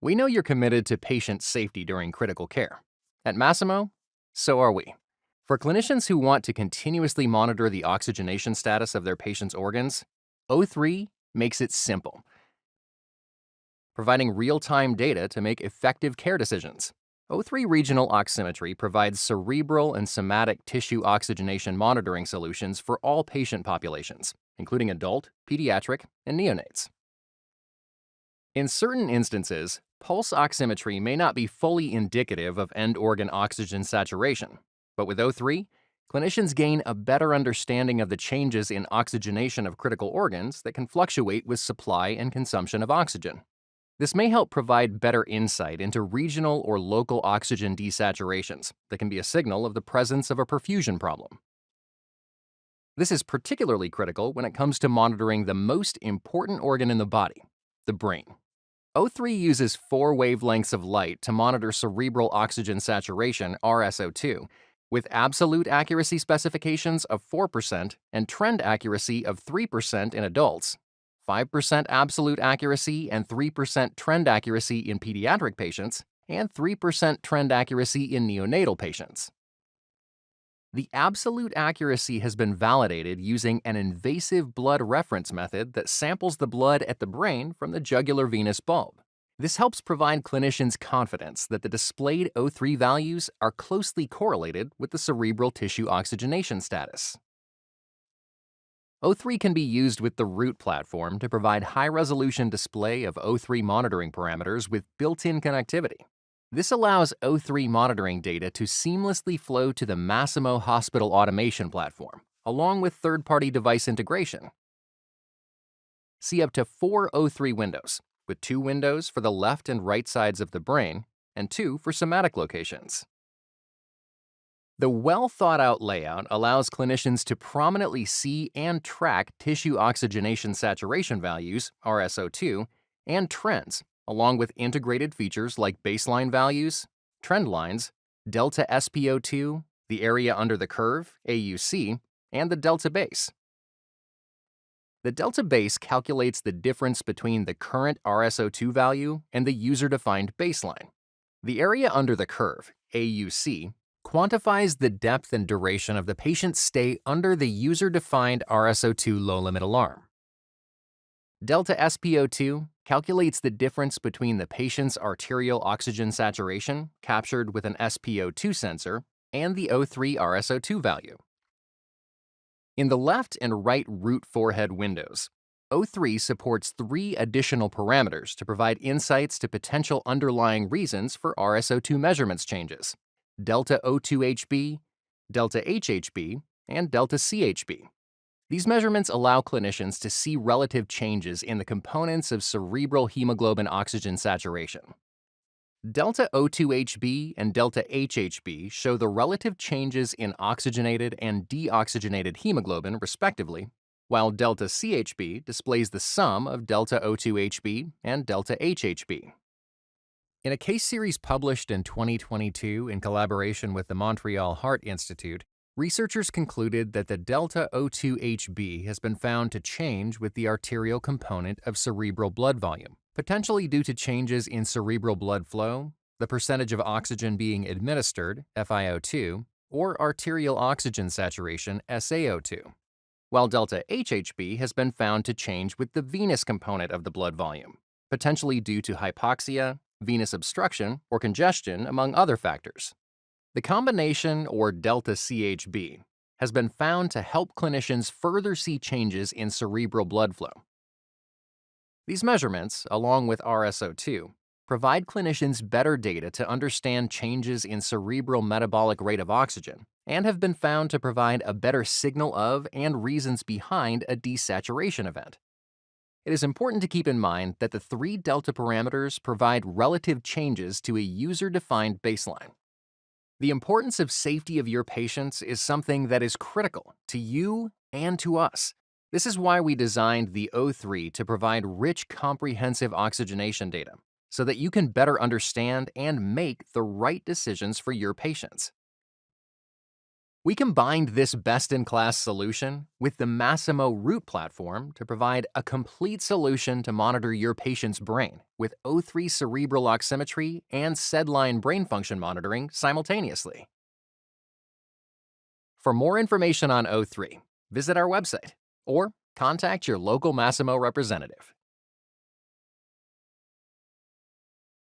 We know you're committed to patient safety during critical care. At Masimo, so are we. For clinicians who want to continuously monitor the oxygenation status of their patients' organs, O3 makes it simple, providing real-time data to make effective care decisions. O3 Regional Oximetry provides cerebral and somatic tissue oxygenation monitoring solutions for all patient populations, including adult, pediatric, and neonates. In certain instances, pulse oximetry may not be fully indicative of end organ oxygen saturation, but with O3, clinicians gain a better understanding of the changes in oxygenation of critical organs that can fluctuate with supply and consumption of oxygen. This may help provide better insight into regional or local oxygen desaturations that can be a signal of the presence of a perfusion problem. This is particularly critical when it comes to monitoring the most important organ in the body, the brain. O3 uses 4 wavelengths of light to monitor cerebral oxygen saturation, RSO2, with absolute accuracy specifications of 4% and trend accuracy of 3% in adults, 5% absolute accuracy and 3% trend accuracy in pediatric patients, and 3% trend accuracy in neonatal patients. The absolute accuracy has been validated using an invasive blood reference method that samples the blood at the brain from the jugular venous bulb. This helps provide clinicians confidence that the displayed O3 values are closely correlated with the cerebral tissue oxygenation status. O3 can be used with the Root platform to provide high-resolution display of O3 monitoring parameters with built-in connectivity. This allows O3 monitoring data to seamlessly flow to the Masimo Hospital Automation platform, along with third-party device integration. See up to 4 O3 windows, with 2 windows for the left and right sides of the brain, and 2 for somatic locations. The well-thought-out layout allows clinicians to prominently see and track tissue oxygenation saturation values, RSO2, and trends, along with integrated features like baseline values, trend lines, delta SpO2, the area under the curve, AUC, and the delta base. The delta base calculates the difference between the current RSO2 value and the user-defined baseline. The area under the curve, AUC, quantifies the depth and duration of the patient's stay under the user-defined RSO2 low-limit alarm. Delta SpO2 calculates the difference between the patient's arterial oxygen saturation, captured with an SpO2 sensor, and the O3 RSO2 value. In the left and right root forehead windows, O3 supports 3 additional parameters to provide insights to potential underlying reasons for RSO2 measurements changes: delta O2HB, delta HHB, and delta CHB. These measurements allow clinicians to see relative changes in the components of cerebral hemoglobin oxygen saturation. Delta O2HB and delta HHB show the relative changes in oxygenated and deoxygenated hemoglobin, respectively, while delta CHB displays the sum of delta O2HB and delta HHB. In a case series published in 2022 in collaboration with the Montreal Heart Institute, researchers concluded that the delta O2HB has been found to change with the arterial component of cerebral blood volume, potentially due to changes in cerebral blood flow, the percentage of oxygen being administered, FiO2, or arterial oxygen saturation, SaO2, while delta HHB has been found to change with the venous component of the blood volume, potentially due to hypoxia, venous obstruction, or congestion, among other factors. The combination, or delta CHB, has been found to help clinicians further see changes in cerebral blood flow. These measurements, along with RSO2, provide clinicians better data to understand changes in cerebral metabolic rate of oxygen and have been found to provide a better signal of and reasons behind a desaturation event. It is important to keep in mind that the 3 delta parameters provide relative changes to a user-defined baseline. The importance of safety of your patients is something that is critical to you and to us. This is why we designed the O3 to provide rich, comprehensive oxygenation data so that you can better understand and make the right decisions for your patients. We combined this best-in-class solution with the Masimo Root platform to provide a complete solution to monitor your patient's brain with O3 cerebral oximetry and SedLine brain function monitoring simultaneously. For more information on O3, visit our website or contact your local Masimo representative.